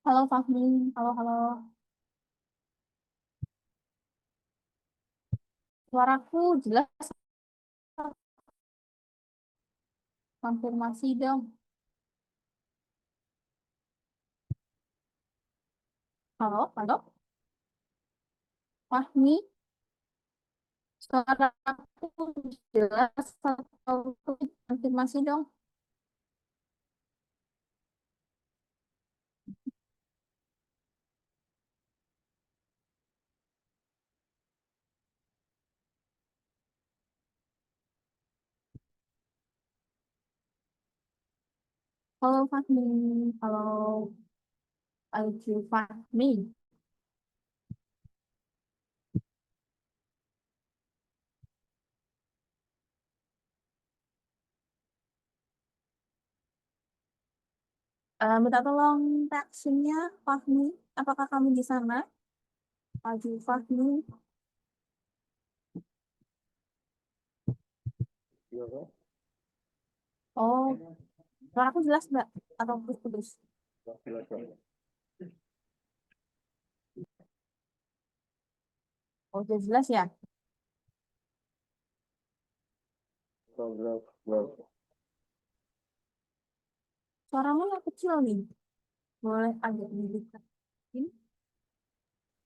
Halo Fahmi, halo halo. Suaraku jelas, konfirmasi dong. Halo, halo. Fahmi, suaraku jelas atau konfirmasi dong. Halo Fahmi, halo Alju Fahmi. Minta tolong reaksinya Fahmi. Apakah kamu di sana? Alju Fahmi. Oh, suaraku jelas Mbak? Atau putus-putus? Oh, udah jelas ya? Suaramu yang kecil nih. Boleh agak didekatin?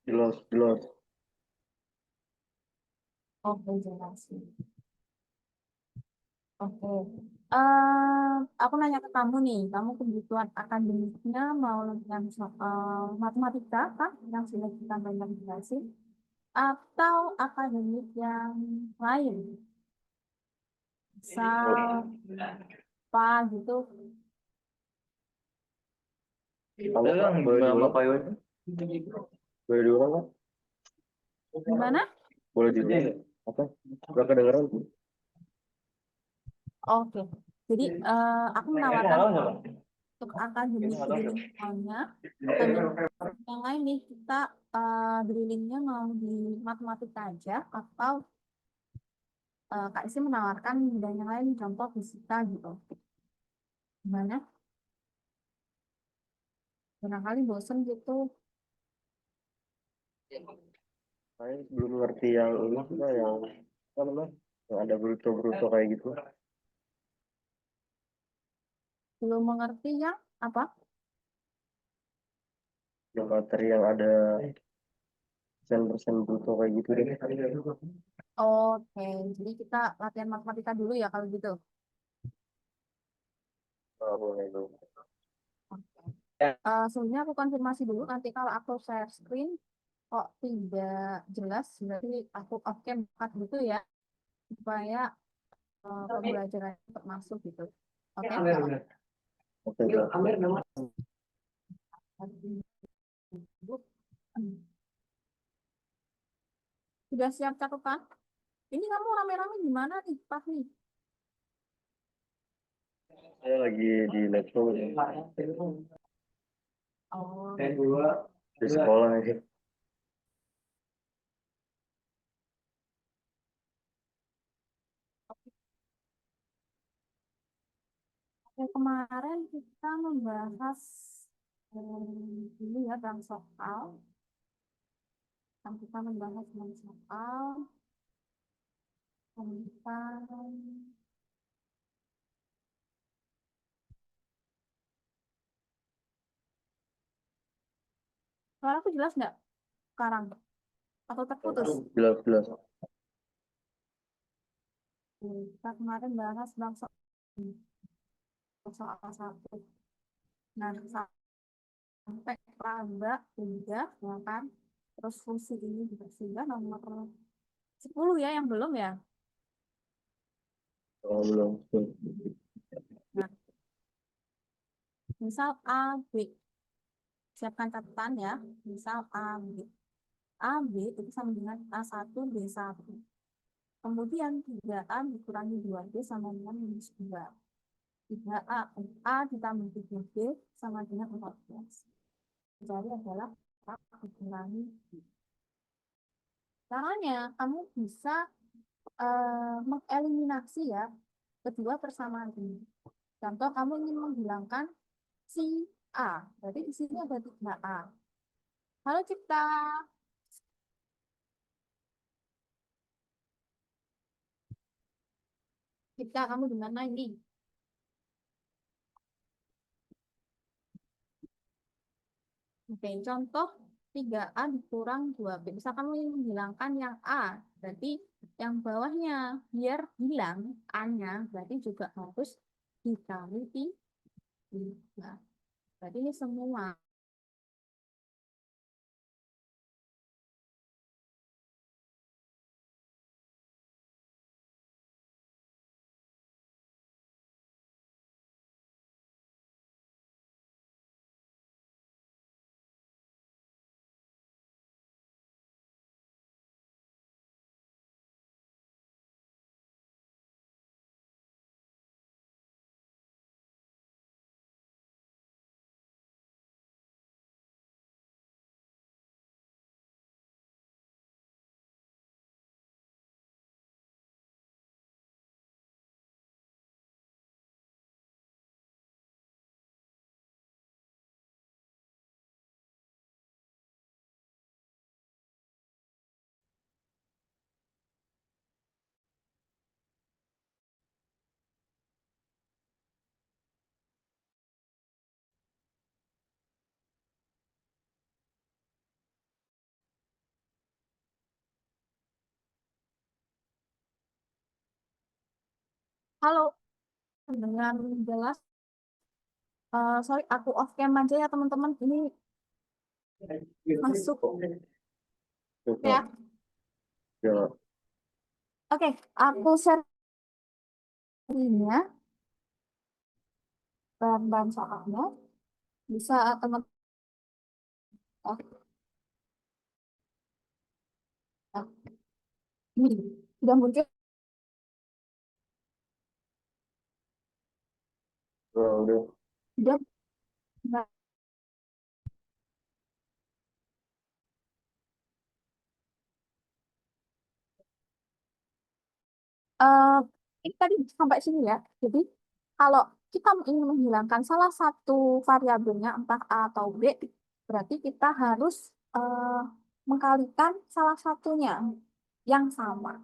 Jelas, jelas. Oke, jelas. Oke. Aku nanya ke kamu nih, kamu kebutuhan akademiknya mau yang soal matematika kah yang sudah kita banyak jelasin, atau akademik yang lain, misal apa gitu? Kamu kan boleh diulang, boleh diulang kan? Gimana? Boleh diulang. Apa? Gak kedengeran. Oke. Jadi aku menawarkan untuk akademik drillingnya, akademik yang lain nih kita drillingnya mau di matematika aja atau Kak Isi menawarkan bidang yang lain, contoh fisika gitu. Gimana? Barangkali bosen gitu. Saya belum ngerti yang ini juga yang apa namanya? Yang ada bruto-bruto kayak gitu. Belum mengerti yang apa? Yang materi yang ada persen-persen bruto kayak gitu deh. Oke, jadi kita latihan matematika dulu ya kalau gitu. Ah, boleh dong. Oke. Sebelumnya aku konfirmasi dulu, nanti kalau aku share screen kok tidak jelas, berarti aku oke buka gitu ya, supaya pembelajaran tetap masuk gitu. Oke? Oke, oke. Sudah siap catatan? Ini kamu rame-rame di mana nih, Pak nih? Saya lagi di laptop ya. Oh, Di sekolah ya. yang kemarin kita membahas ini ya bang soal, yang kita membahas bang soal tentang suara aku jelas nggak sekarang atau terputus? Jelas, jelas. Kita kemarin bahas bang soal satu, nah sampai laba udah ya kan, terus fungsi ini juga sudah nomor 10 ya yang belum ya. Oh, belum. Nah, misal A B, siapkan catatan ya, misal A B. A B itu sama dengan A1 B1. Kemudian 3A dikurangi 2B sama dengan minus 2. 3A, A ditambah 3B sama dengan 14. Jadi adalah A dikurangi B. Caranya, kamu bisa mengeliminasi ya kedua persamaan ini. Contoh, kamu ingin menghilangkan si A. Berarti di sini ada 3A. Halo Cipta. Cipta, kamu di mana ini? Oke, contoh 3A dikurang 2B. Bisa kamu menghilangkan yang A. Berarti yang bawahnya. Biar hilang A-nya, berarti juga harus dikali 3. Berarti ini semua. Halo, dengan jelas. Sorry, aku off cam aja ya teman-teman. Ini masuk Coba. ya. Ya. Oke, aku share screen-nya, bahan-bahan soalnya. Bisa teman-teman. Ini sudah muncul. Nah, udah. Sudah. Nah, eh, ini tadi sampai sini ya. Jadi kalau kita ingin menghilangkan salah satu variabelnya, entah A atau B, berarti kita harus mengkalikan salah satunya yang sama.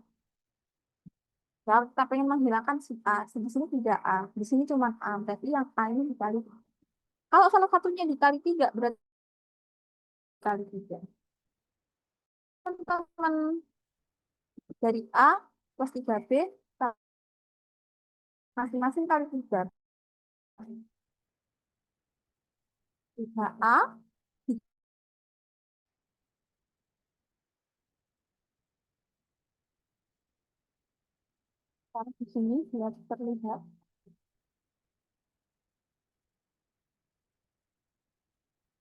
Ya, kita pengen menghilangkan si A, di sini tidak A, di sini cuma A, berarti yang A ini dikali. Kalau salah satunya dikali 3, berarti dikali 3. Teman-teman dari A plus 3B, masing-masing kali 3. 3A, ditaruh di sini biar terlihat.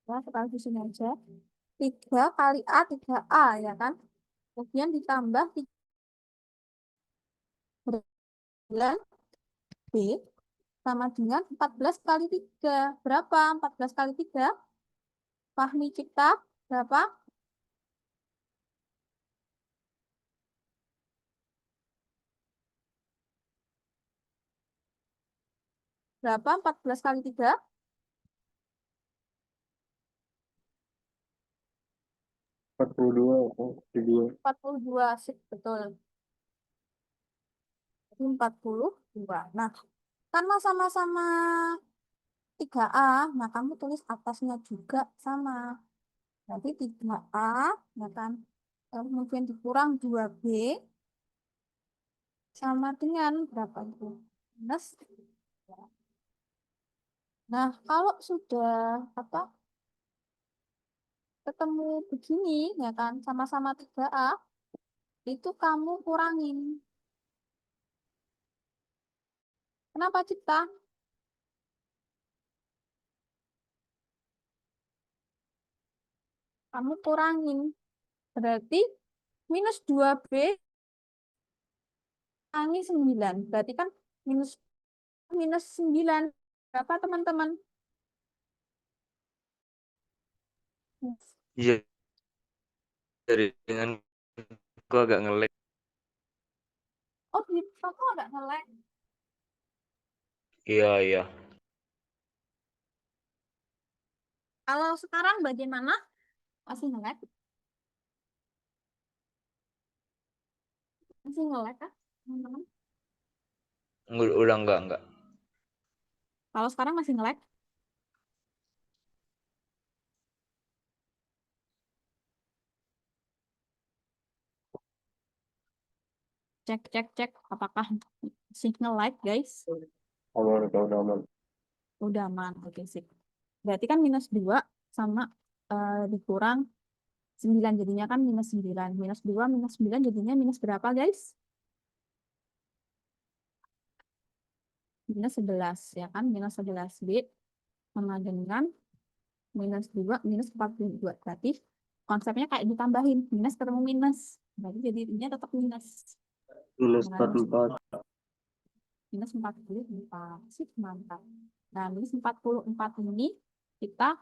Ya, sekarang di sini aja. 3 kali A, 3A, ya kan? Kemudian ditambah 9B sama dengan 14 kali 3. Berapa? 14 kali 3? Fahmi Cipta, berapa? Berapa? 14 kali 3? 42. Oh, 42, sip, betul. Jadi 42. Nah, karena sama-sama 3A, nah kamu tulis atasnya juga sama. Nanti 3A, ya kan? Kemudian dikurang 2B, sama dengan berapa itu? Minus. Nah, kalau sudah apa ketemu begini, ya kan, sama-sama 3A, itu kamu kurangin. Kenapa, Cipta? Kamu kurangin. Berarti minus 2B kurangi 9. Berarti kan minus minus 9. Berapa, teman-teman? Iya, jaringan gua agak nge-lag. Oh, di aku agak nge-lag. Iya, iya. Kalau sekarang bagaimana? Masih nge-lag? Masih nge-lag kah, teman-teman? Udah enggak. Kalau sekarang masih nge-lag? Cek. Apakah masih nge-lag, guys? Aman, udah aman. Udah aman. Oke, sip. Berarti kan -2 sama dikurang 9. Jadinya kan -9. -2, -9 jadinya minus berapa, guys? -11, ya kan? -11 B sama dengan -2 -42. Berarti konsepnya kayak ditambahin. Minus ketemu minus. Berarti jadinya tetap minus. Minus Nah, 44. minus 44. Sip, mantap. Nah, minus 44 ini kita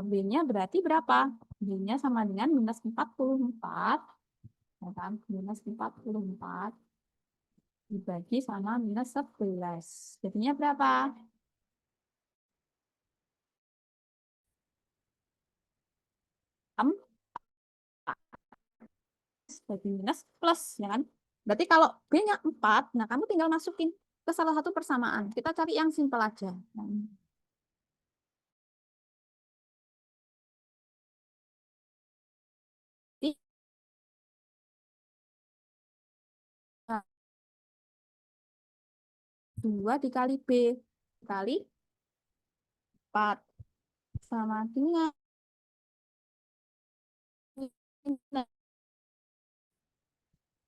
B-nya berarti berapa? B-nya sama dengan minus 44. Ya kan? Minus 44 dibagi sama minus 11. Jadinya berapa? Bagi minus plus, ya kan? Berarti kalau B-nya 4, nah kamu tinggal masukin ke salah satu persamaan. Kita cari yang simpel aja. Nanti 2 dikali B kali 4 sama dengan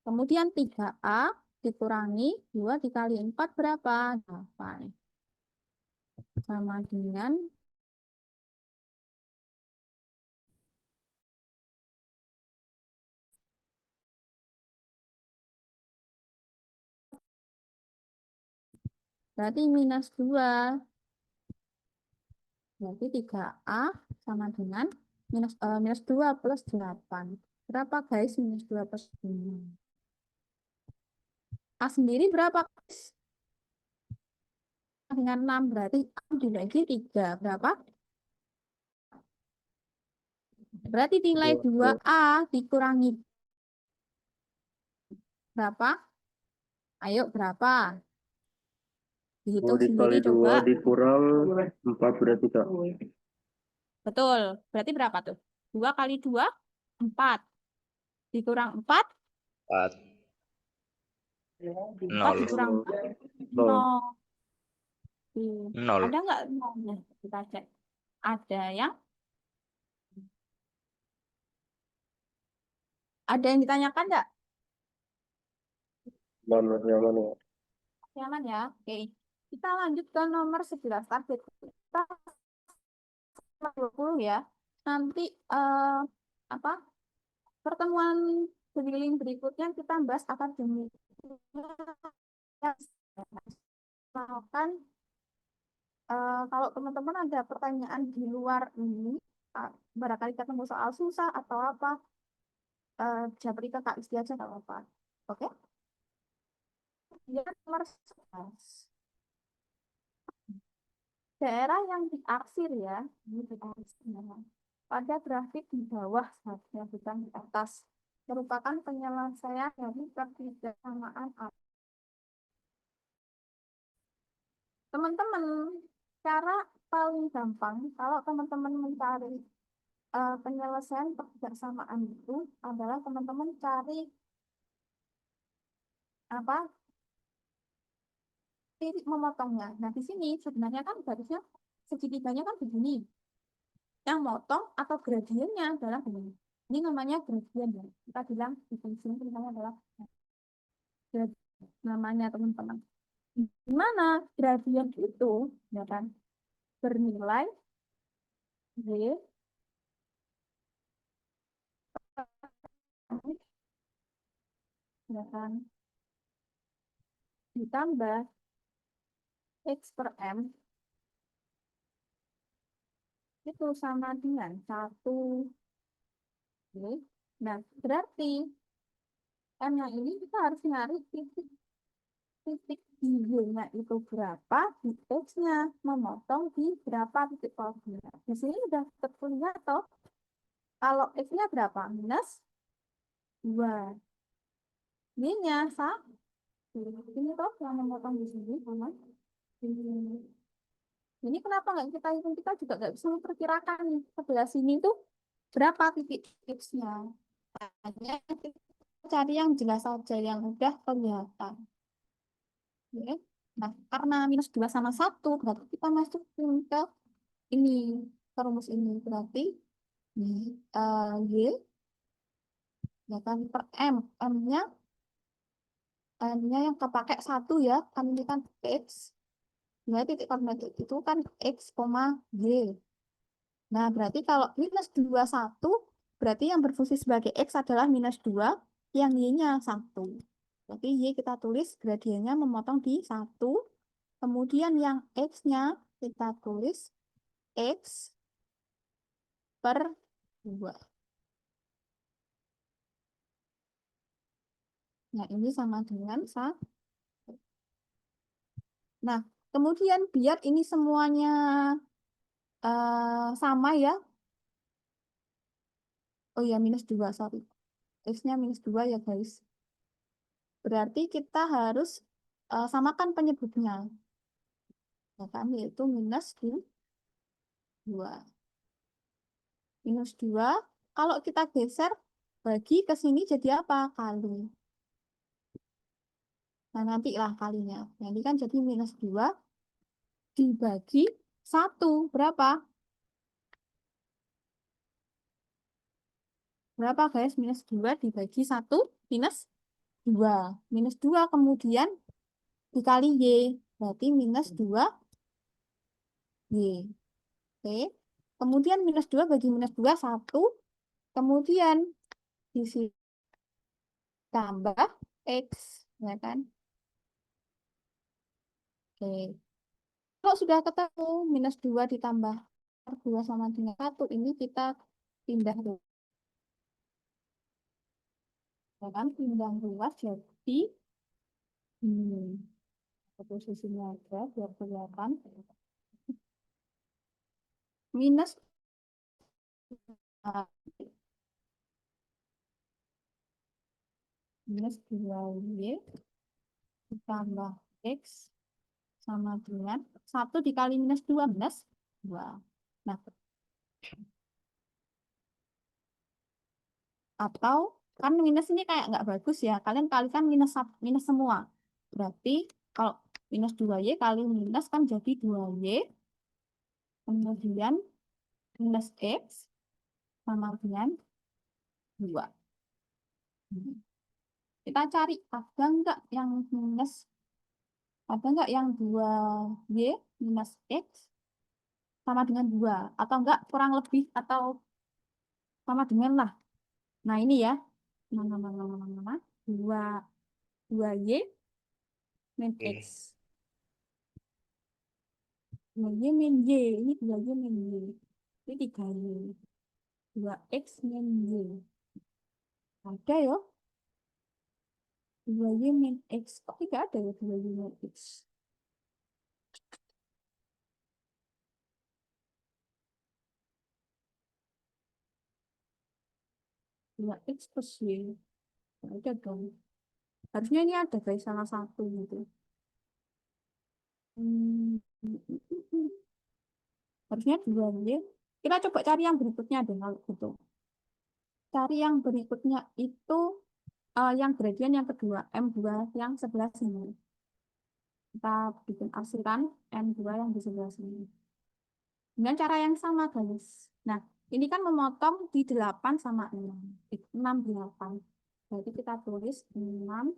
kemudian 3A dikurangi 2 dikali 4 berapa? 8. Sama dengan berarti minus 2. Berarti 3A sama dengan minus 2 plus 8. Berapa, guys? Minus 2 plus 9. A sendiri berapa, guys? Dengan 6. Berarti A dibagi 3. Berapa? Berarti nilai 2A dikurangi berapa? Ayo, berapa? Dihitung 2 sendiri dikali 2 coba. dikurang 4 berarti Kak. Betul. Berarti berapa tuh? 2 kali 2, 4. Dikurang 4, 4 4 0 dikurang 4. 0. 0. 0. Ada nggak nolnya? Kita cek. Ada yang? Ada yang ditanyakan nggak? Mana yang mana? Nyaman ya? Oke. Kita lanjut ke nomor 11. Target kita 20 ya. Nanti apa? Pertemuan sekeliling berikutnya kita bahas akademik. Misalkan kalau teman-teman ada pertanyaan di luar ini, barangkali ketemu soal susah atau apa, japri ke Kak Isti aja nggak apa-apa. Oke? Kemudian nomor 11. Daerah yang diarsir ya, ini diarsir ya. Pada grafik di bawah saja, bukan di atas, merupakan penyelesaian dari ketidaksamaan. Teman-teman, cara paling gampang kalau teman-teman mencari penyelesaian kebersamaan itu adalah teman-teman cari apa titik memotongnya. Nah, di sini sebenarnya kan garisnya segitiganya kan begini. Yang motong atau gradiennya adalah begini. Ini namanya gradien ya. Kita bilang di sini namanya adalah gradien. Namanya teman-teman. Di mana gradien itu ya kan bernilai y ya kan ditambah x per m itu sama dengan 1. Nah, berarti M-nya ini kita harus nyari titik titik di Y-nya itu berapa, di X-nya memotong di berapa titik koordinat. Di sini udah terlihat toh, kalau X-nya berapa? Minus 2. Y-nya 1. Ini toh yang memotong di sini sama ini. Ini kenapa nggak kita hitung? Kita juga nggak bisa memperkirakan nih. Sebelah sini tuh berapa titik X-nya. Hanya kita cari yang jelas saja, yang udah kelihatan. Oke. Nah, karena minus 2 sama 1, berarti kita masukin ke ini, ke rumus ini. Berarti Y, ya kan, per M. M-nya yang kepakai 1 ya, kan ini kan X. Nah, titik koordinat itu kan X, Y. Nah, berarti kalau minus 2, 1, berarti yang berfungsi sebagai X adalah minus 2, yang Y-nya 1. Berarti Y kita tulis gradiennya memotong di 1, kemudian yang X-nya kita tulis X per 2. Nah, ini sama dengan 1. Nah, kemudian biar ini semuanya sama ya. Oh ya, minus 2, sorry. X-nya minus 2 ya, guys. Berarti kita harus samakan penyebutnya. Ya kan, yaitu minus 2. Minus 2, kalau kita geser, bagi ke sini jadi apa? Kali. Nah, nantilah kalinya. Nanti kan jadi minus 2 dibagi 1. Berapa? Berapa, guys? Minus 2 dibagi 1 minus 2. Minus 2 kemudian dikali Y. Berarti minus 2 Y. Oke. Kemudian minus 2 bagi minus 2, 1. Kemudian di sini tambah X. Ya kan? Oke. Kalau sudah ketemu minus 2 ditambah 2 sama dengan 1, ini kita pindah dulu. Ya kan? Pindah luas jadi posisinya aja biar kelihatan. Minus minus 2Y ditambah X sama dengan 1 dikali minus 2, minus 2. Nah, atau kan minus ini kayak nggak bagus ya. Kalian kalikan minus semua. Berarti kalau minus 2Y kali minus kan jadi 2Y. Kemudian minus X sama dengan 2. Kita cari ada nggak yang minus, ada nggak yang 2Y minus X sama dengan 2. Atau enggak kurang lebih atau sama dengan lah. Nah ini ya. Mana. 2Y min Oke. X. 2Y min Y. Ini 2Y min Y. Ini 3Y. 2X min Y. Ada ya. 2Y min X. Kok tidak ada ya 2Y min X? Dua X plus Y. Ada dong. Harusnya ini ada guys, salah satu gitu. Hmm. Harusnya 2Y. Kita coba cari yang berikutnya deh kalau gitu. Cari yang berikutnya itu yang gradien yang kedua, M2 yang sebelah sini. Kita bikin arsiran M2 yang di sebelah sini. Dengan cara yang sama, guys. Nah, ini kan memotong di 8 sama 6. 6, 8. Berarti kita tulis 6,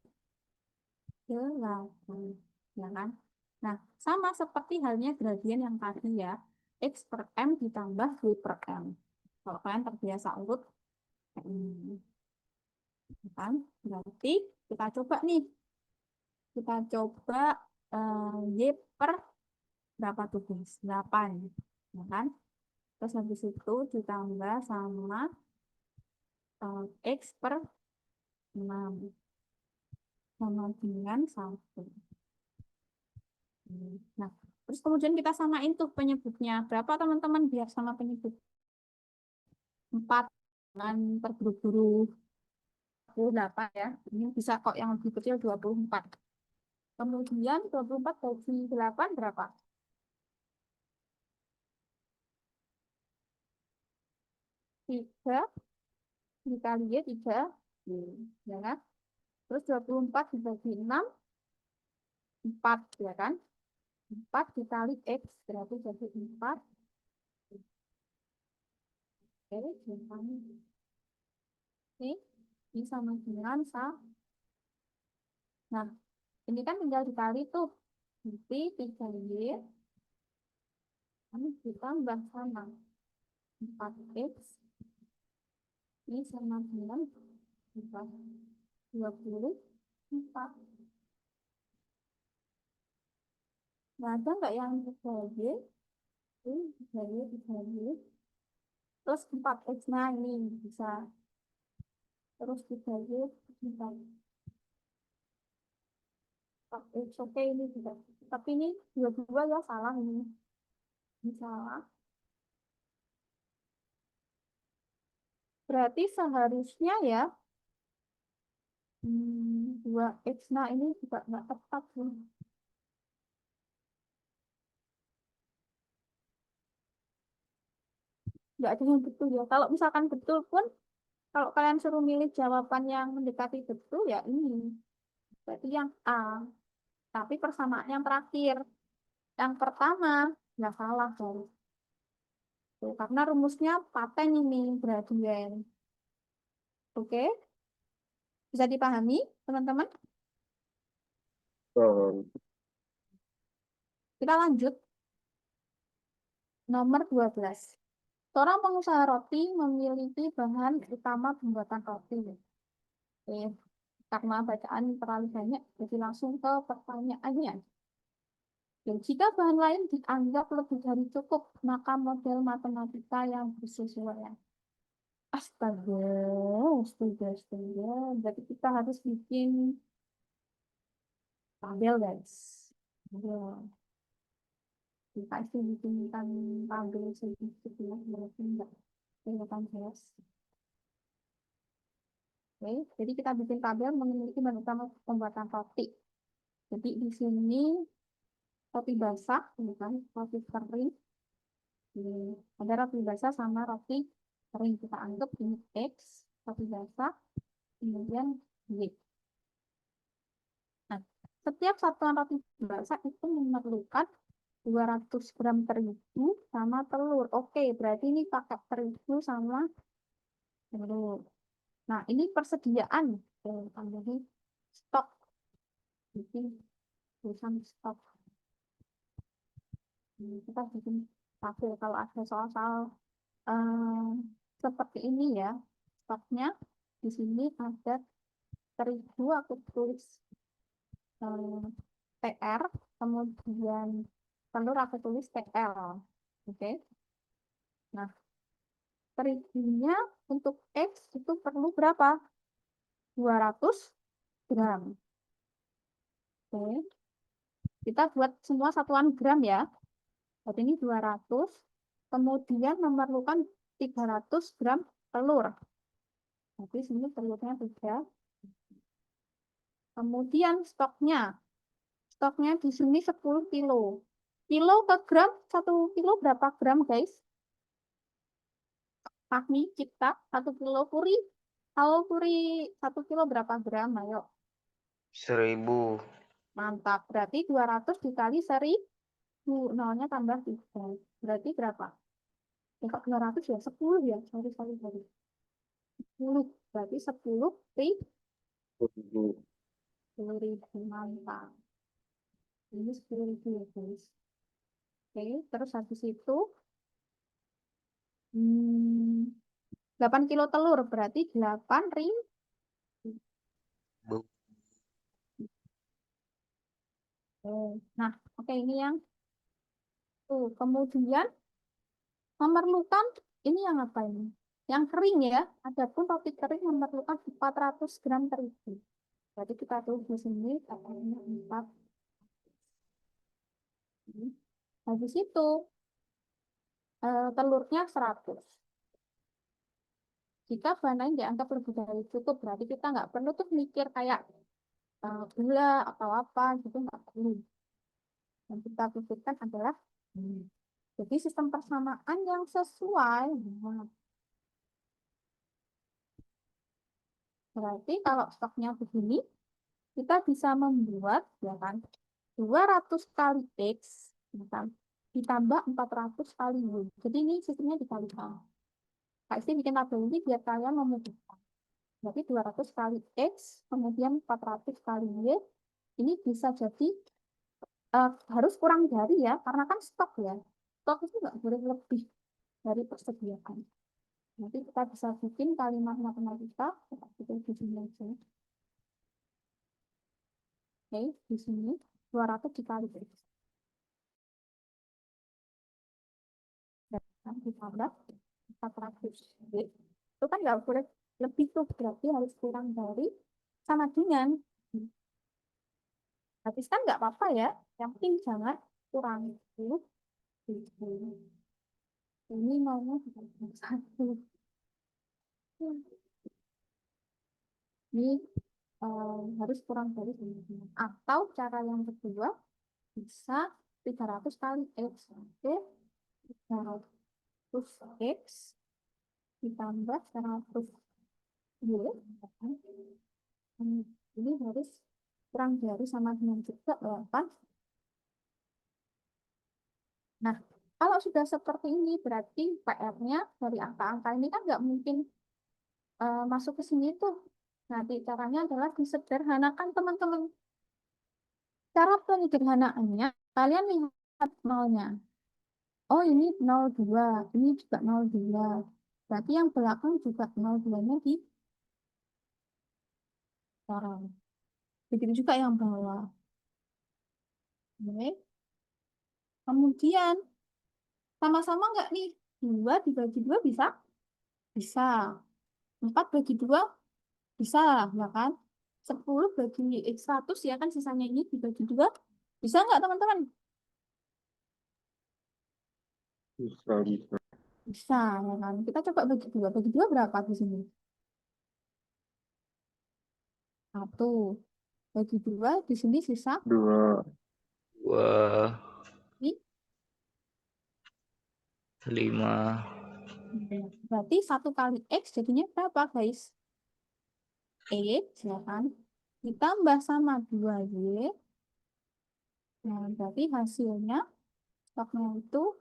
8. Ya kan? Nah, sama seperti halnya gradien yang tadi ya. X per M ditambah Y per M. Kalau kalian terbiasa urut, ini. Kan? Berarti kita coba nih. Kita coba Y per berapa tuh guys? 8. Ya kan? Terus habis itu ditambah sama X per 6. Sama dengan 1. Nah, terus kemudian kita samain tuh penyebutnya. Berapa teman-teman biar sama penyebut? 4 kan terburu-buru 28 ya. Ini bisa kok yang lebih kecil 24. Kemudian 24 bagi 8 berapa? 3 dikali Y 3. Ya kan? Terus 24 dibagi 6, 4 ya kan? 4 dikali X berarti jadi 4. Oke, ini sama dengan Nah, ini kan tinggal dikali tuh. Nanti 3Y ini ditambah sama 4X. Ini sama dengan 24. Nah, ada nggak yang 3Y? Ini 3Y, 3Y. Terus 4X. Nah, ini bisa. Terus 3Y, 4X. Oke, ini juga. Tapi ini dua-dua ya salah ini. Ini salah. Berarti seharusnya ya 2X. Nah, ini juga nggak tepat nih. Nggak ada yang betul ya. Kalau misalkan betul pun, kalau kalian suruh milih jawaban yang mendekati betul ya ini. Berarti yang A. Tapi persamaan yang terakhir. Yang pertama, nggak salah baru. Tuh, karena rumusnya paten ini, gradien. Oke? Bisa dipahami, teman-teman? Kita lanjut. Nomor 12. Seorang pengusaha roti memiliki bahan utama pembuatan roti. Oke. Karena bacaan terlalu banyak, jadi langsung ke pertanyaannya. Dan jika bahan lain dianggap lebih dari cukup, maka model matematika yang bersesuaian. Astaga, astaga, astaga. Berarti kita harus bikin tabel, guys. Tabel. Kita sih bikinkan tabel sedikit ya, berarti enggak kelihatan jelas. Oke, jadi kita bikin tabel memiliki bahan utama pembuatan roti. Jadi di sini roti basah, bukan roti kering. Ada roti basah sama roti kering. Kita anggap ini X, roti basah, kemudian Y. Nah, setiap satuan roti basah itu memerlukan 200 gram terigu sama telur. Oke, berarti ini pakai terigu sama telur. Nah, ini persediaan. Tambahin stok. Bikin tulisan stok. Kita bikin tabel kalau ada soal-soal seperti ini ya. Stoknya di sini ada terigu, aku tulis TR, kemudian telur aku tulis TL. Oke. Nah, terigunya untuk X itu perlu berapa? 200 gram. Oke. Kita buat semua satuan gram ya. Jadi ini 200. Kemudian memerlukan 300 gram telur. Jadi sini telurnya 3. Kemudian stoknya. Stoknya di sini 10 kilo. Kilo ke gram, 1 kilo berapa gram guys? Fahmi, Cipta, 1 kilo Puri. Halo Puri, 1 kilo berapa gram? Ayo. 1000. Mantap. Berarti 200 dikali 1000. Nolnya tambah 3. Berarti berapa? Ya, kok 200 ya? 10 ya? Sorry. 10. Berarti 10 ribu. Mantap. Ini 10.000 ya guys. Oke, terus habis itu 8 kilo telur. Berarti 8.000. Nah, oke ini yang tuh. Kemudian memerlukan ini yang apa ini? Yang kering ya. Adapun roti kering memerlukan 400 gram terigu. Berarti kita tulis di sini katanya 4. Habis itu telurnya 100. Jika bahan lain dianggap lebih dari cukup, berarti kita nggak perlu tuh mikir kayak gula atau apa gitu, nggak perlu. Yang kita pikirkan adalah jadi sistem persamaan yang sesuai. Nah, berarti kalau stoknya begini, kita bisa membuat ya kan 200 kali X ya kan, ditambah 400 kali Y. Jadi ini sistemnya dikalikan. Kak Isti bikin tabel ini biar kalian memudahkan. Berarti 200 kali X, kemudian 400 kali Y. Ini bisa jadi harus kurang dari ya, karena kan stok ya. Stok itu nggak boleh lebih dari persediaan. Nanti kita bisa bikin kalimat matematika seperti itu di sini aja. Oke, di sini 200 dikali X. Dan ditambah 400. Itu kan nggak boleh lebih tuh, berarti harus kurang dari sama dengan. Habis kan nggak apa-apa ya, yang penting jangan kurang. Ini maunya 1. Ini harus kurang dari 9. Atau cara yang kedua bisa 300 kali X. Oke, 300 X ditambah 100 Y. Ini harus kurang dari sama dengan juga 8. Nah, kalau sudah seperti ini berarti PR-nya dari angka-angka ini kan nggak mungkin masuk ke sini tuh. Nanti caranya adalah disederhanakan teman-teman. Cara penyederhanaannya, kalian lihat nolnya. Oh, ini 02, ini juga 02. Berarti yang belakang juga 02-nya di orang. Begitu juga yang bawah. Oke. Kemudian, sama-sama nggak nih? 2 dibagi 2 bisa? Bisa. 4 bagi 2 bisa, ya kan? 10 bagi X100 ya kan, sisanya ini dibagi 2. Bisa nggak teman-teman? Bisa. Bisa, ya kan? Kita coba bagi 2. Bagi 2 berapa di sini? 1. Bagi 2, di sini sisa 2. 2, ini. 5. Berarti 1 kali X jadinya berapa, guys? X, ya kan? Ditambah sama 2Y. Nah, berarti hasilnya stoknya itu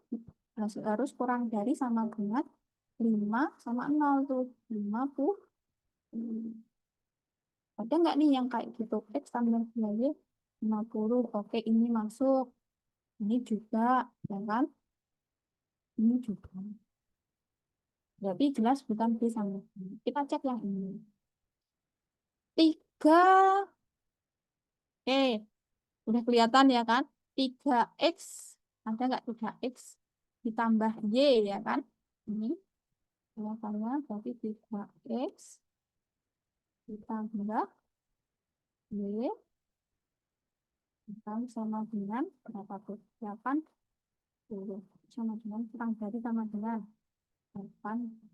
harus kurang dari sama dengan 5 sama 0 tuh. 50. Ada nggak nih yang kayak gitu? X tambah 2Y 50. Oke, ini masuk. Ini juga, ya kan? Ini juga. Berarti jelas bukan B sama B. Kita cek yang ini. 3. Udah kelihatan ya kan? 3X. Ada nggak 3X? Ditambah Y ya kan? Ini. Kelihatannya berarti 3X. Ditambah Y. Ditambah sama dengan berapa tuh? 80. Sama dengan kurang dari sama dengan 8.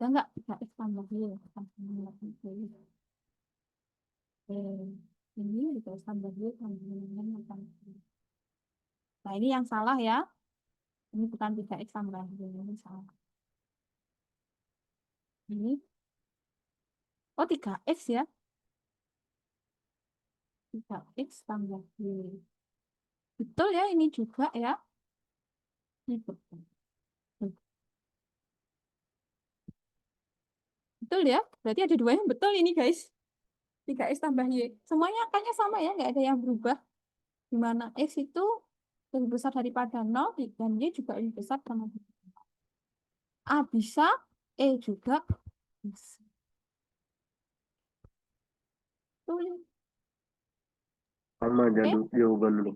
Ada nggak 3X tambah Y? Ini juga tambah Y sama dengan 80. Nah, ini yang salah ya. Ini bukan 3X tambah Y, ini salah. Ini, oh 3X ya. 3X tambah Y. Betul ya, ini juga ya. Ini betul. Betul ya, berarti ada 2 yang betul ini guys. 3X tambah Y. Semuanya angkanya sama ya, nggak ada yang berubah. Dimana X itu lebih besar daripada 0, dan Y juga lebih besar sama A bisa, E juga bisa. Tulis. Sama jawaban dulu.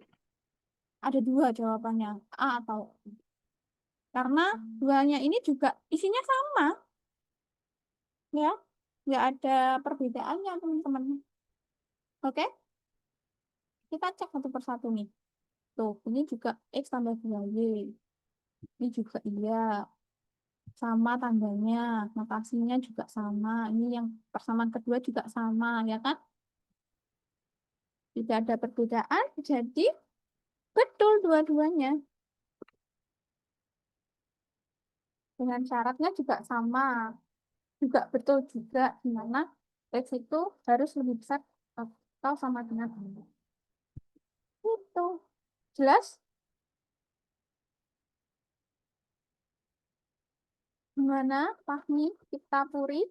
Ada 2 jawabannya, A atau E. Karena duanya ini juga isinya sama. Ya, nggak ada perbedaannya teman-teman. Oke, kita cek satu persatu nih. Tuh, ini juga X tambah 2Y. Ini juga iya. Sama tandanya. Notasinya juga sama. Ini yang persamaan kedua juga sama, ya kan? Tidak ada perbedaan, jadi betul dua-duanya. Dengan syaratnya juga sama. Juga betul juga, di mana X itu harus lebih besar atau sama dengan ini. Itu. Jelas? Gimana, Fahmi, kita Puri?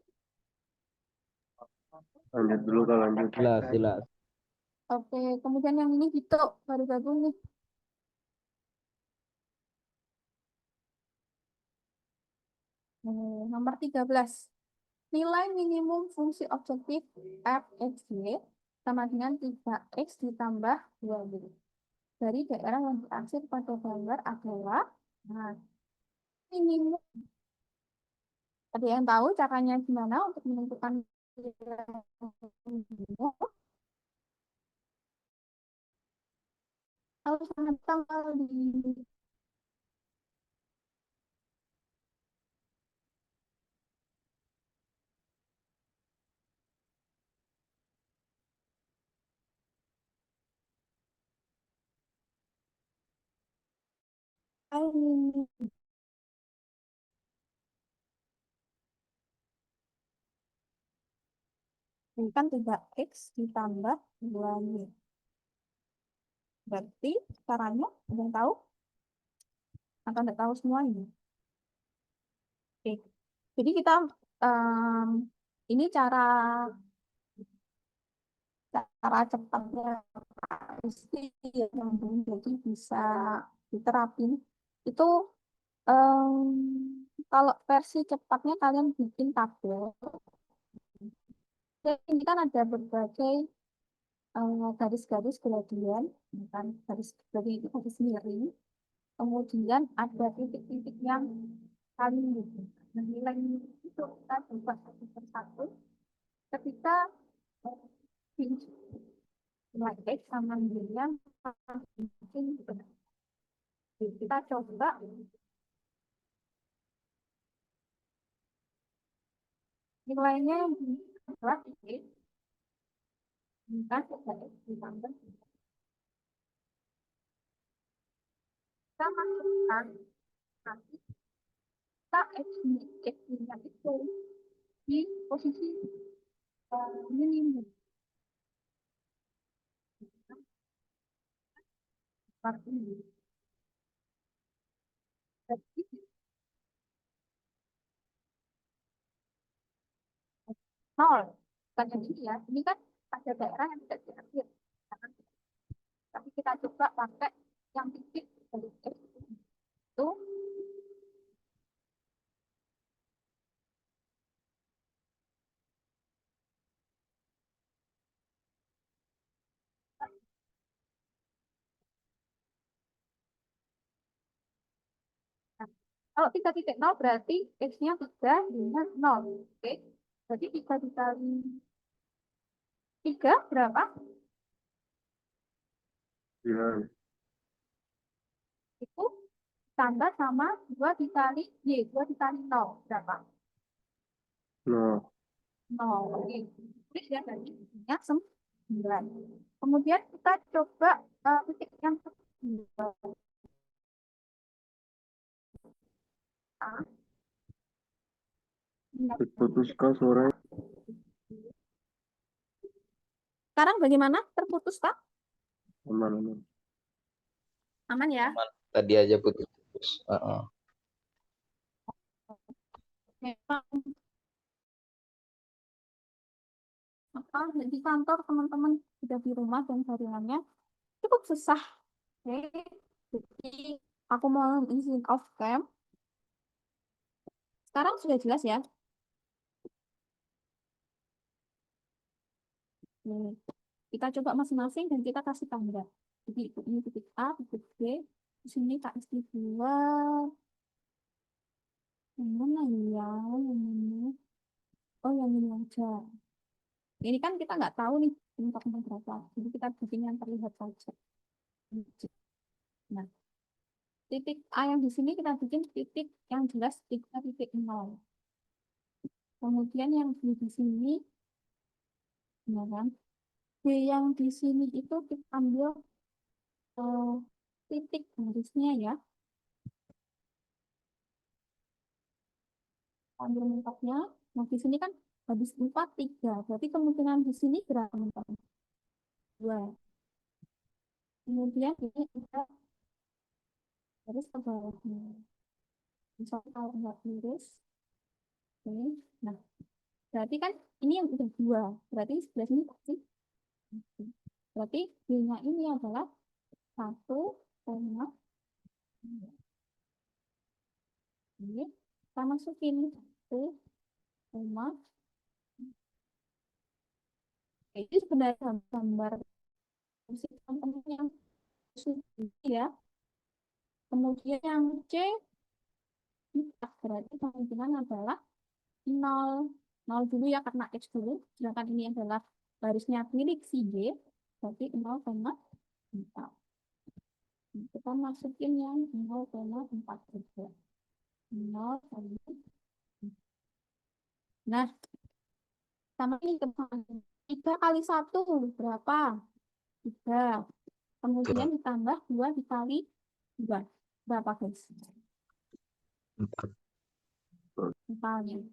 Lanjut dulu kan, lanjut. Jelas, jelas. Oke, kemudian yang ini gitu, baru gabung nih. Nomor 13. Nilai minimum fungsi objektif f x y sama dengan 3x ditambah 2y. Dari daerah yang diaksir pada gambar adalah, nah, minimum. Ada yang tahu caranya gimana untuk menentukan nilai minimum? Harus tanggal di minimum. Ini kan 3x ditambah 2y. Berarti caranya ada yang tahu? Atau tidak tahu semuanya? Oke. Jadi kita em, ini cara cepatnya pasti yang jadi bisa diterapin itu kalau versi cepatnya kalian bikin tabel. Jadi ini kan ada berbagai garis-garis gradien, kan garis dari garis miring. Kemudian ada titik-titik yang saling gitu. Nah, nilai itu kita coba satu persatu. Ketika nilai X sama dengan mungkin gitu. Kita coba nilainya yang adalah X bukan 3X ditambah kita masukkan nanti kita X-nya itu di posisi minimum. Berarti nol. Bukan yang ini ya. Ini kan ada daerah yang tidak diambil. Tapi kita coba pakai yang titik dari X itu. Nah, kalau 3,0 berarti X-nya 3 dengan 0. Oke. Jadi 3 dikali 3 berapa? Ya, Itu tambah sama 2 dikali Y. 2 dikali 0 berapa? nah, 0. Oke. Terus ya tadi X-nya 9. Kemudian kita coba titik yang kedua. putus kah suaranya? Sekarang bagaimana? Terputus, Kak? Aman, aman. Aman ya? Tadi aja putus-putus. Memang apa di kantor teman-teman sudah di rumah dan jaringannya cukup susah. Oke. Jadi aku mau izin off cam. Sekarang sudah jelas ya? Nih, kita coba masing-masing dan kita kasih tanda. Jadi ini titik A, titik B, di sini KSD 2. Yang mana ya? Yang mana? Oh, yang ini aja. Ini kan kita nggak tahu nih untuk berapa. Jadi kita bikin yang terlihat saja. Nah, titik A yang di sini kita bikin titik yang jelas titik 0. Kemudian yang di sini, ya kan? B yang di sini itu kita ambil eh, titik garisnya ya. Ambil mentoknya. Nah, di sini kan habis 4, 3. Berarti kemungkinan di sini berapa mentok? 2. Kemudian ini kita harus ke bawahnya. Misalnya kalau nggak lurus, oke. Nah, berarti kan ini yang udah 2. Berarti sebelah sini pasti. Berarti B-nya ini adalah 1, ini kita masukin 1, itu sebenarnya gambar musik teman-teman yang sudah ya. Kemudian yang C berarti kemungkinan adalah 0. 0 dulu ya karena X dulu. Sedangkan ini adalah barisnya milik si B. Berarti 0,4. Kita masukin yang 0,4 juga. 0, nah, sama ini teman. 3 kali 1 berapa? 3. Kemudian ditambah 2 dikali 2. Berapa guys? 4. Totalnya.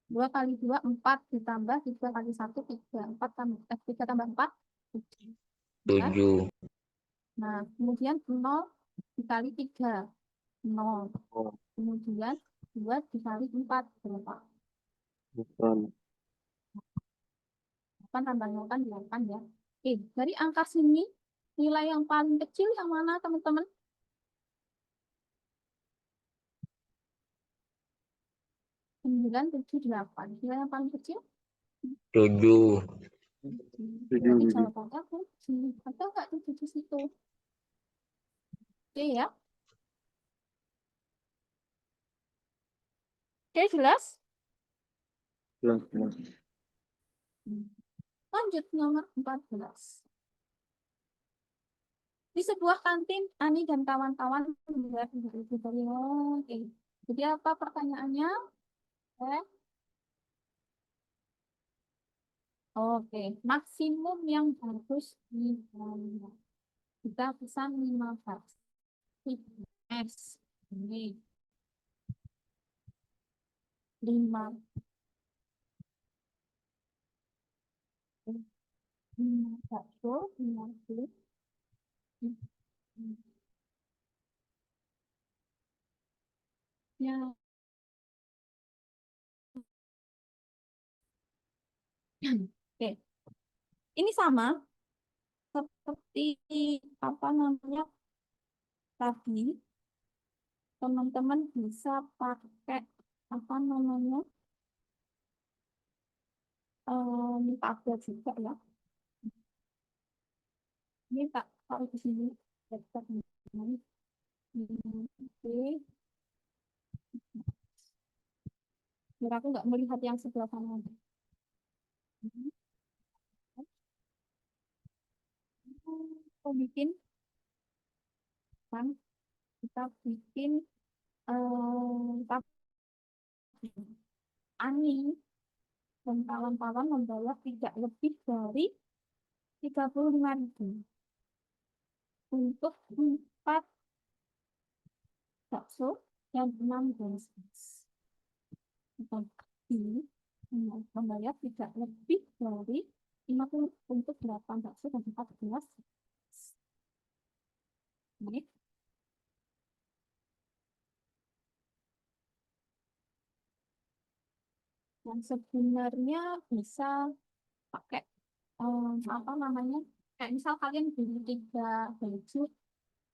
2 kali 2, 4. Ditambah 3 kali 1, 3. 4 tambah, 3 tambah 4, 7. 7. Nah, kemudian 0 dikali 3. 0. Oh, Kemudian 2 dikali 4. Berapa? bukan. 8 tambah 0 kan 8 ya. Oke, dari angka sini, nilai yang paling kecil yang mana teman-teman? 978. Nilai yang paling kecil? 7. Berarti 7. jawabannya aku ada nggak 7 di situ? Oke ya. Oke, jelas? Jelas. Lanjut nomor 14. Di sebuah kantin, Ani dan kawan-kawan melihat ibu-ibu dari oke. Jadi apa pertanyaannya? Eh, Oke, maksimum yang harus dibayar. Kita pesan 15. S. Ini 5. 5 bakso, 50. Ya, oke. Ini sama seperti apa namanya tadi. Teman-teman bisa pakai apa namanya tabel juga ya. Ini tak taruh di sini. Oke, biar aku nggak melihat yang sebelah sana. Aku bikin kan kita bikin tab- Ani dan kawan-kawan membayar tidak lebih dari 35.000 untuk 4 bakso dan 6 bonus. Ini membayar tidak lebih dari 50 untuk 8 bakso dan 14. Ini yang sebenarnya bisa pakai apa namanya, kayak misal kalian beli 3 baju,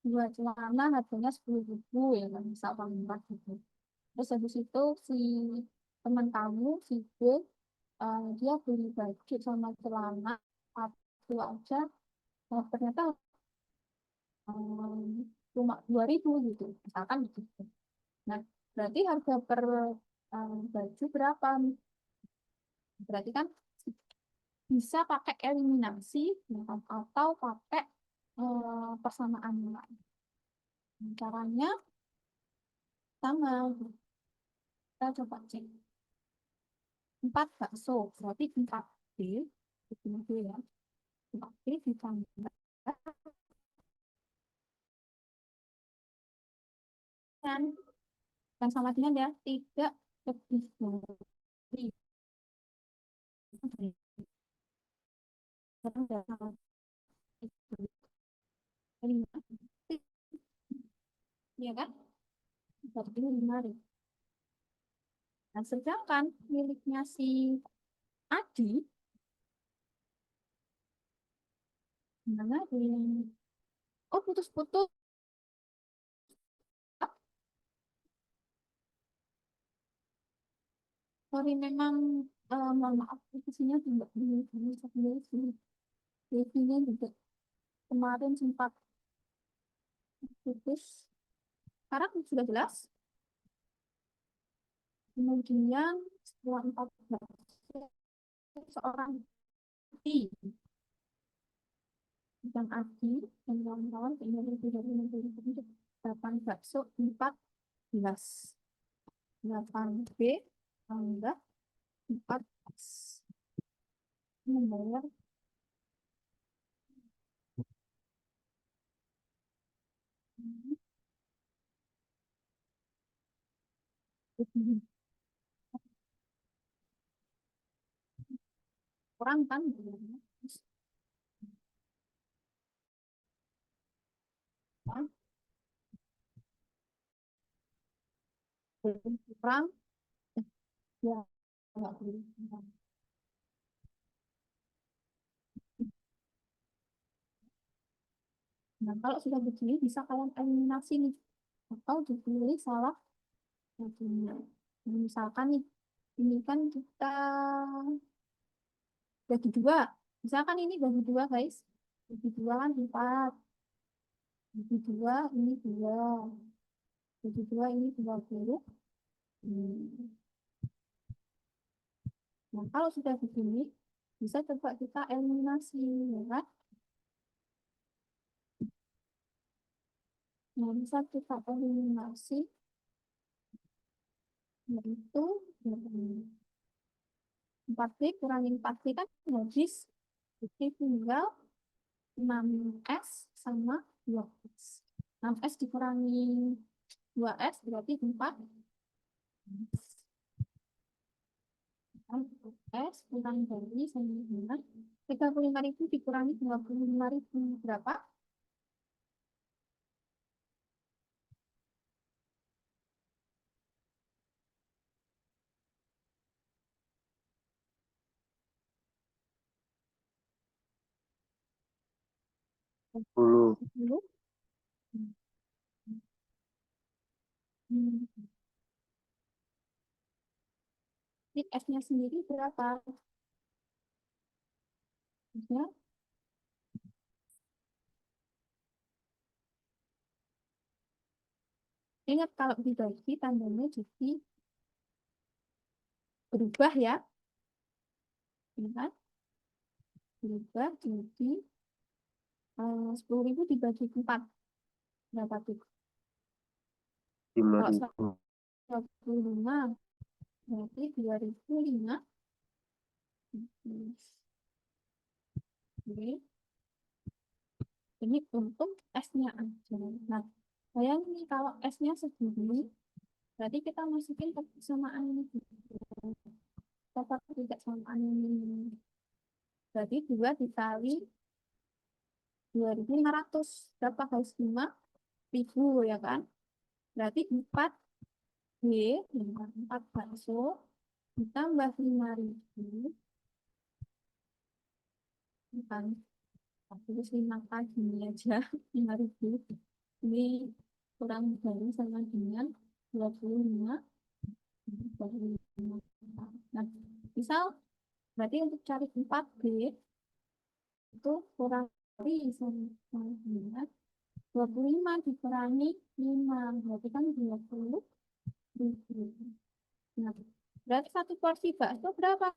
2 celana harganya 10.000 ya kan, misal paling murah gitu. Terus habis itu si teman kamu si B dia beli baju sama celana satu aja, ternyata cuma 2.000 gitu misalkan gitu. Nah, berarti harga per baju berapa? Berarti kan bisa pakai eliminasi ya kan? Atau pakai persamaan nilai. Caranya sama. Kita coba cek. 4 bakso, berarti 4B, B ya. 4B ditambah dan sama dengan ya, tidak lebih dari ya kan? Berarti 5. Nah, sedangkan miliknya si Adi, mana ini? Oh, putus-putus. Sorry, memang mohon maaf, posisinya tidak bisa sendiri. Devinya juga kemarin sempat putus. Sekarang sudah jelas. Kemudian setelah 14 seorang di dan Adi dan kawan-kawan keinginan tidak menentukan untuk 8 bakso 14 8B tambah 14 membayar orang kan kurang ya nggak boleh. Nah, kalau sudah begini bisa kalian eliminasi nih atau dipilih salah satunya. Misalkan nih, ini kan kita bagi dua. Misalkan ini bagi dua, guys. Bagi dua kan 4. Bagi dua, ini 2. Bagi dua, ini 20. Nah, kalau sudah begini, bisa coba kita eliminasi, ya kan? Nah, bisa kita eliminasi, yaitu 4B kurangi 4B kan habis. Jadi tinggal 6S sama 2S. 6S dikurangi 2S berarti 4. S kurang dari sama dengan 35.000 dikurangi 25.000 berapa? Puluh. 10. Ini S-nya sendiri berapa? S-nya ingat kalau dibagi tandanya jadi berubah ya. Ingat berubah jadi 10.000 dibagi 4 berapa tuh? Kalau 5.000. 125 berarti 2.005. Oke. Ini untuk S-nya aja. Nah, bayangin nih kalau S-nya segini, berarti kita masukin ke kesamaan ini. Dapat tidak samaan ini. Berarti 2 dikali 2.500. Berapa guys? 5.000 ya kan? Berarti 4B, 4 bakso, ditambah 5.000. Bukan, 45 pagi ini aja. 5.000. Ini kurang dari sama dengan 25. Nah, misal berarti untuk cari 4B itu kurang dari sama dengan 25 dikurangi 5 berarti kan 20.000. Nah, berarti satu porsi bakso berapa?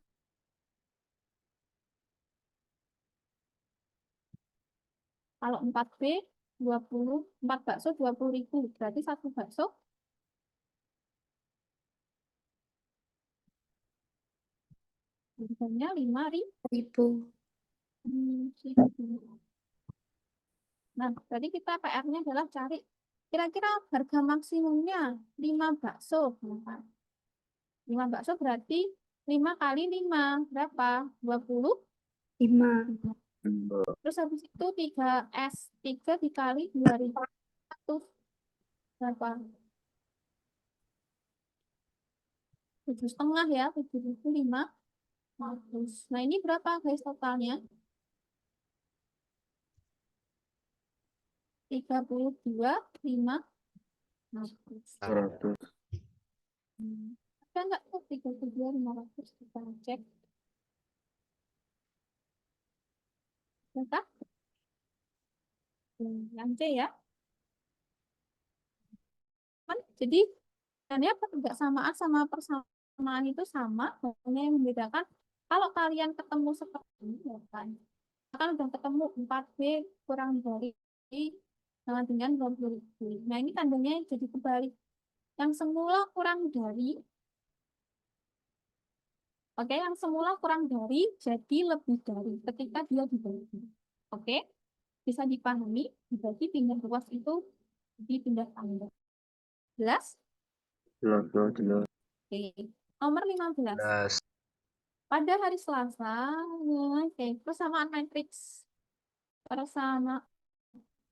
Kalau 4B 4 bakso 20.000. Berarti satu bakso harganya 5.000. Nah, berarti kita PR-nya adalah cari kira-kira harga maksimumnya 5 bakso. 5 bakso berarti 5 kali 5 berapa? 25. Terus habis itu 3S. 3 dikali 2.100 berapa? 7,5 ya. 7.500. Nah, ini berapa guys totalnya? 32.500. 100. Ada nggak tuh 32.500? Kita cek. Bentar. Yang C ya. Jadi sebenarnya kebersamaan sama persamaan itu sama, hanya yang membedakan kalau kalian ketemu seperti ini ya kan. Kan udah ketemu 4B kurang dari dengan 20.000. Nah, ini tandanya jadi kebalik. Yang semula kurang dari, oke, yang semula kurang dari jadi lebih dari ketika dia dibagi. Oke, bisa dipahami, dibagi pindah luas itu dipindah tanda. Jelas? Jelas, jelas. Oke, nomor 15. Jelas. Pada hari Selasa, oke, persamaan matriks. Persamaan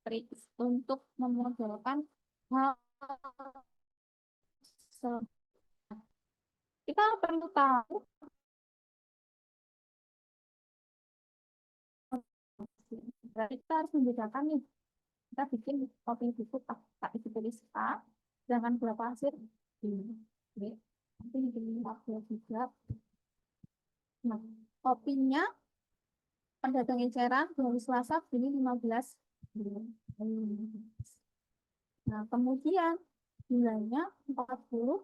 matriks untuk memodelkan hal kita perlu tahu kita harus membedakan nih. Kita bikin kopi buku tak isi tulis A, sedangkan gula pasir B. Nanti bikin tabel juga. Nah, kopinya pedagang eceran dari Selasa ini 15. Nah, kemudian gulanya 40.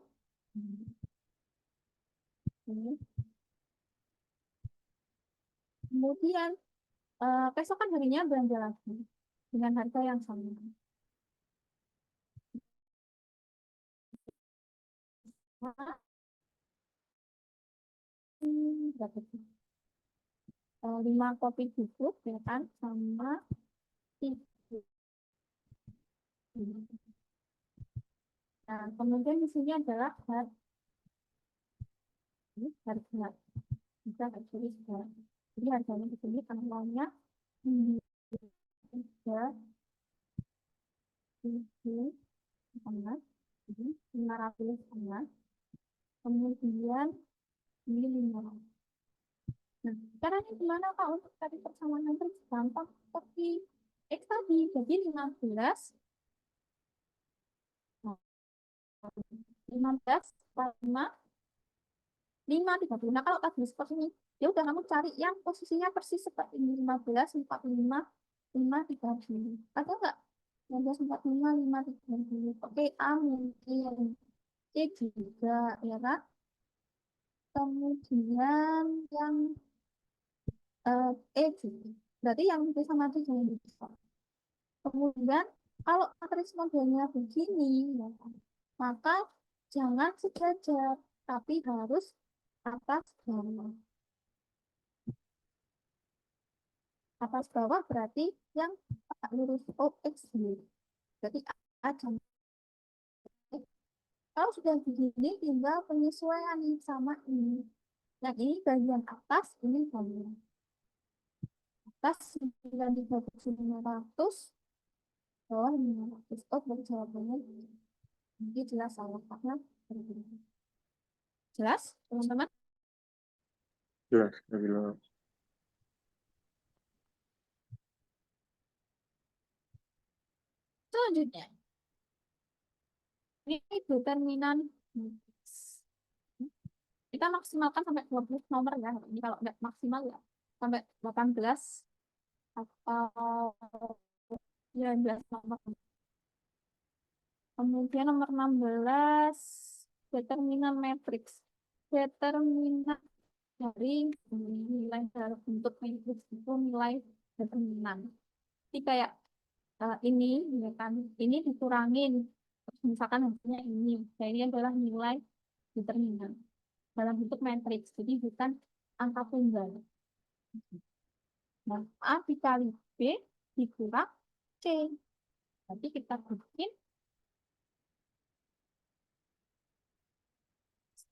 Kemudian keesokan harinya belanja lagi dengan harga yang sama. Berapa sih? 5 kopi bubuk ya kan sama 3. Nah, kemudian di sini adalah harga bisa tulis ya. Jadi harganya di sini tanggalnya 500 kemudian ini 500. Nah, caranya gimana Kak untuk cari persamaan matriks? Gampang seperti X tadi, jadi 15 5 30. Nah, kalau tadi seperti ini, ya udah kamu cari yang posisinya persis seperti ini 15 45 5 30. Ada nggak 15 45 5 30? Oke, A mungkin, C juga ya kan? Kemudian yang E juga. Berarti yang B sama D jangan bisa. Kemudian kalau matriks modelnya begini, ya kan, maka jangan sejajar, tapi harus atas bawah. Atas bawah berarti yang lurus OX. Berarti A jangan. Kalau sudah begini, tinggal penyesuaian sama ini. Yang ini bagian atas, ini bagian atas 93.500, bawah 500. Oh, berarti jawabannya ini jelas salah karena berbeda. Jelas, teman-teman? Jelas, jelas. Selanjutnya, ini determinan kita maksimalkan sampai 20 nomor ya. Ini kalau nggak maksimal ya sampai 18 atau 19 nomor. Kemudian nomor 16 determinan matriks. Determinan dari nilai dalam bentuk matriks itu nilai determinan. Jadi kayak ini, ya kan, ini dikurangin. Terus misalkan hasilnya ini. Nah, ini adalah nilai determinan dalam bentuk matriks. Jadi bukan angka tunggal. Nah, A dikali B dikurang C. Nanti kita bikin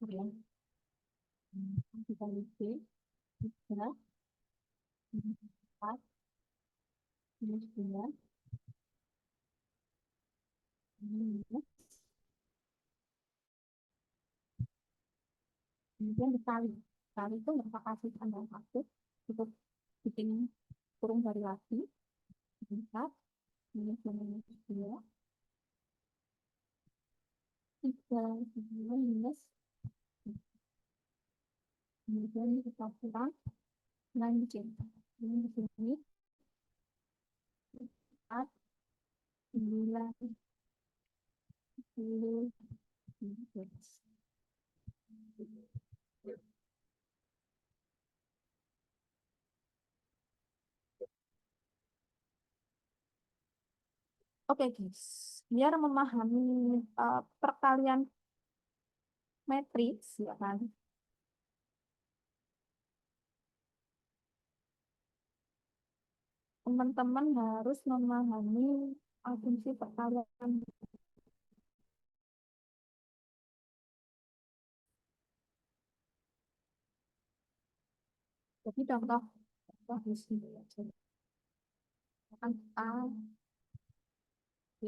ya. A dikali B, 3, 4, minus 2, minus. Kemudian dikali. Kali itu nggak kasih tanda satu. Untuk bikin kurung dari lagi. 4, minus 2, minus 2. 3, 9, minus. Kemudian kita kurang lanjut. Ini di sini 4, 9, 10, 11. Oke guys, biar memahami perkalian matriks, ya kan? Teman-teman harus memahami fungsi perkalian. Jadi contoh di sini aja. Kan A, B,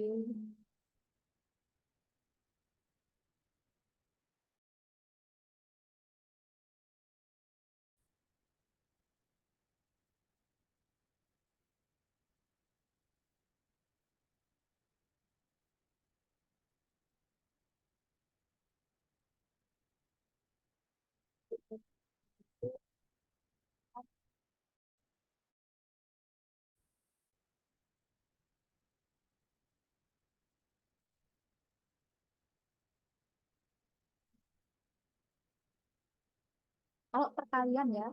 kalau perkalian ya.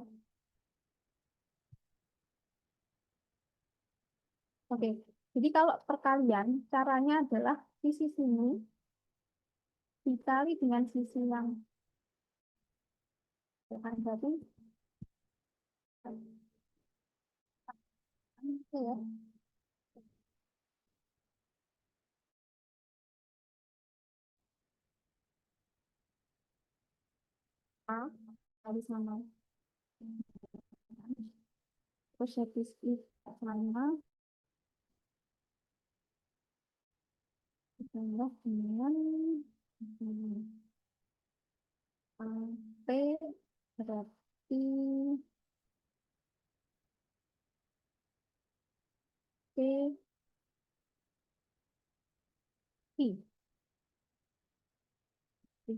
Oke, jadi kalau perkalian caranya adalah sisi sini dikali dengan sisi yang depan tadi. Oke ya. A kali sama terus habis itu sama ditambah dengan P berarti P P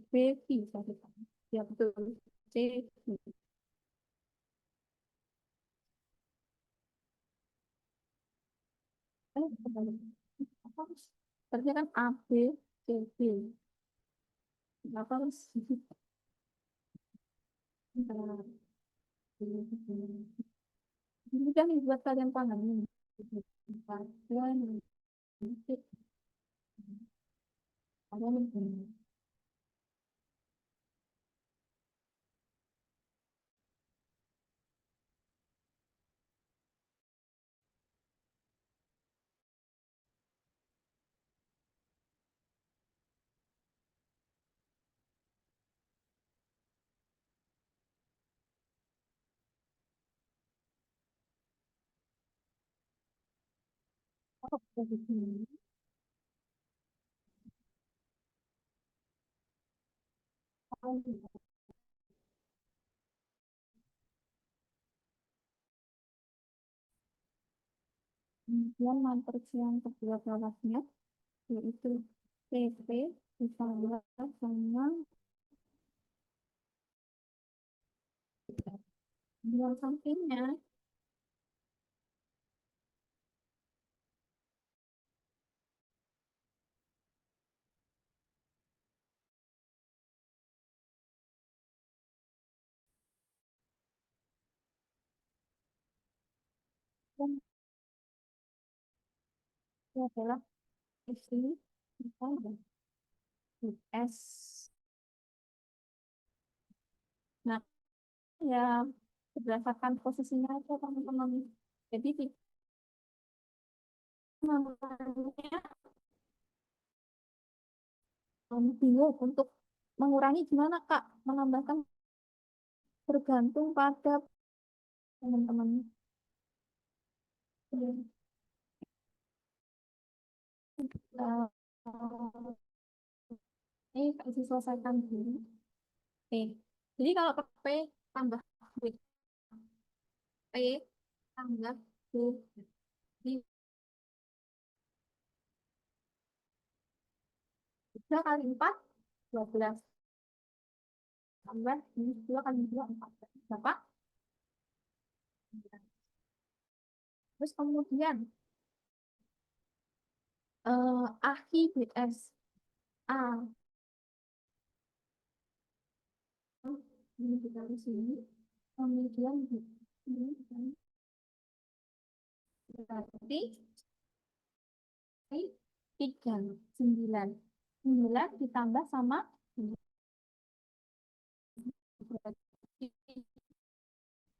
B P sorry. Ya betul C P. Kembali. Apa harus berarti kan A B C B. Apa harus mudah nih buat kalian pahami. Kalian kalian kemudian matriks yang kedua bawahnya yaitu PP ditambah sama dua sampingnya. Dan adalah isi ditambah S. Nah, ya berdasarkan posisinya aja teman-teman. Jadi namanya bingung untuk mengurangi gimana Kak, menambahkan bergantung pada teman-teman. Eh, ini kasih selesaikan dulu. Oke. Jadi kalau P tambah B, P tambah B, di 3 kali 4, 12. Tambah ini 2 kali 2, 4. Berapa? Terus kemudian AKI BS A. Ini kita di sini. Kemudian di sini. Berarti 3, 9. 9 ditambah sama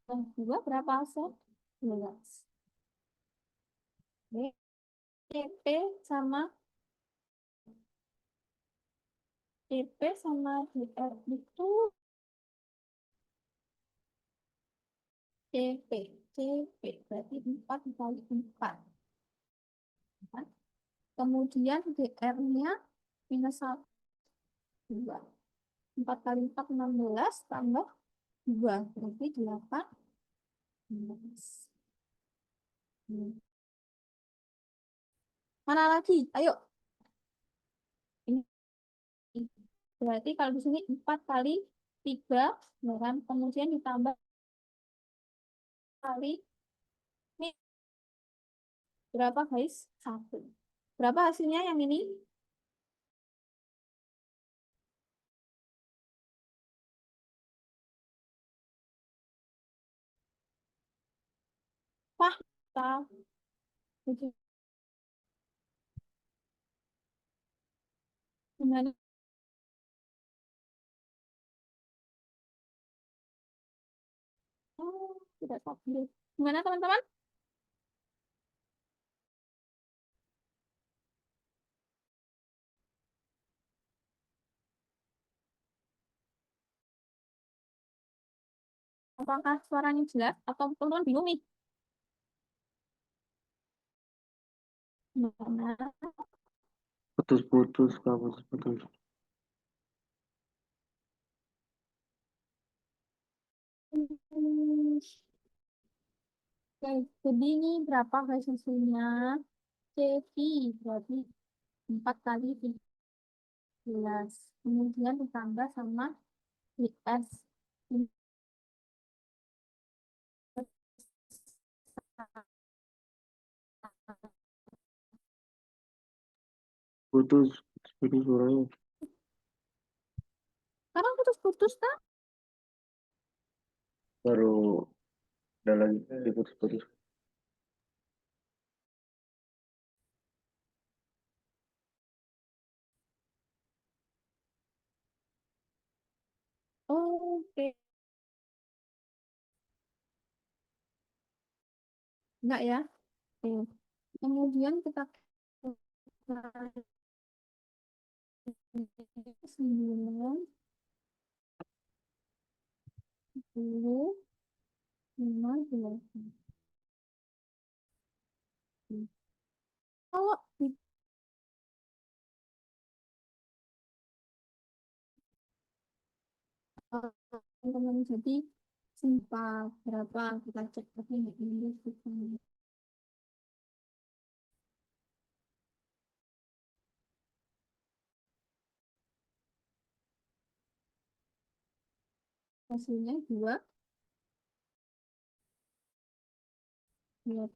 yang 2 berapa hasil? 12. Oke. TP sama TP sama DR itu CP. CP berarti 4 kali 4. Kemudian DR-nya minus 1. 2. 4 kali 4, 16 tambah 2. Berarti 8. 16. Mana lagi? Ayo. Ini. Berarti kalau di sini 4 kali 3, ya kan? Kemudian ditambah kali ini berapa guys? 1. Berapa hasilnya yang ini? Wah, tak. Gimana? Oh, tidak stabil. Gimana teman-teman? Apakah suaranya jelas atau teman-teman bingung nih? Gimana? Putus-putus, Kak, putus-putus. Hmm, Oke, jadi ini berapa guys hasilnya? CV berarti 4 kali 13. Kemudian ditambah sama IS. Putus, putus suaranya. Sekarang putus-putus tak? Baru ada lagi diputus-putus. Oke, enggak ya? Oke. Kemudian kita 9, 10, 15. Kalau teman-teman jadi simpan berapa kita cek tapi nggak ini hasilnya 2, 2,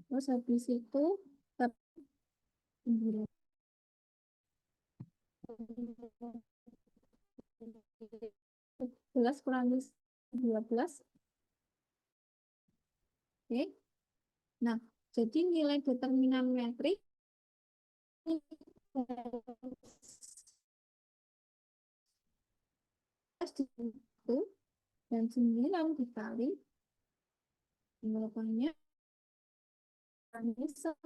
terus habis itu 11 kurangi 12. Oke. Nah, Jadi nilai determinan metrik itu dan 9 dikali jawabannya bisa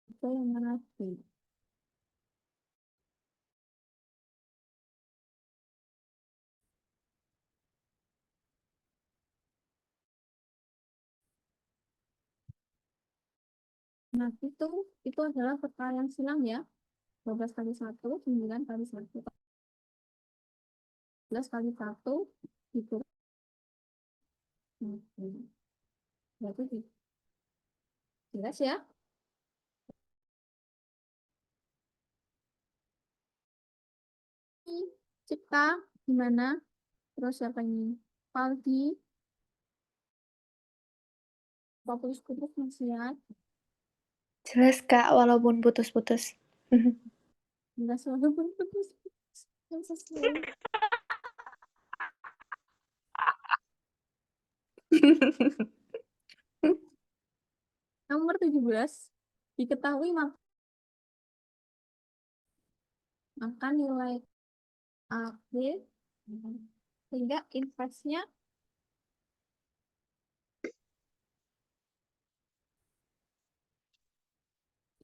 itu yang menarik. Nah, itu adalah perkalian silang ya. 12 kali 1, 9 kali 1. 12 kali 1, itu. Berarti jelas ya. Cipta, gimana? Terus siapa ini? Paldi, Populus masih ya. Jelas, Kak, walaupun putus-putus. Jelas walaupun putus. Yang sesuai. Nomor 17. Diketahui maka nilai AB sehingga inversnya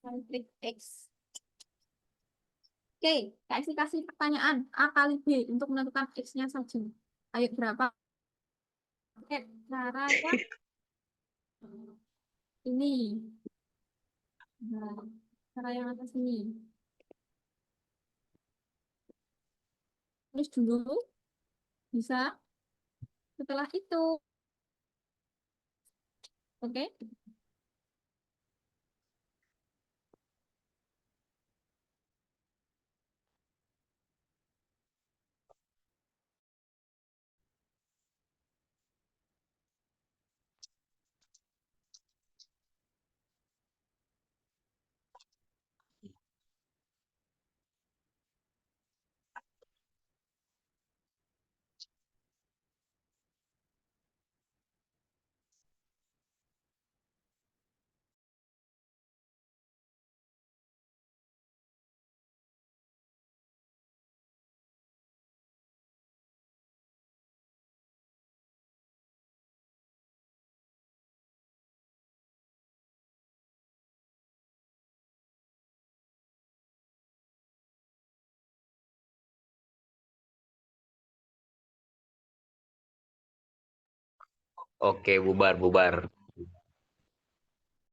metrik X. Oke, kasih pertanyaan A kali B untuk menentukan X-nya saja. Ayo berapa? Oke, caranya ini. Nah, cara yang atas ini. Tulis dulu, bisa. Setelah itu, oke? Oke, bubar, bubar.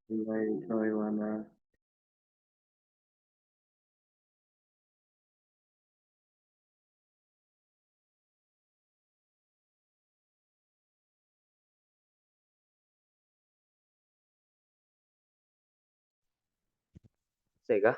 Sampai mana? Sega.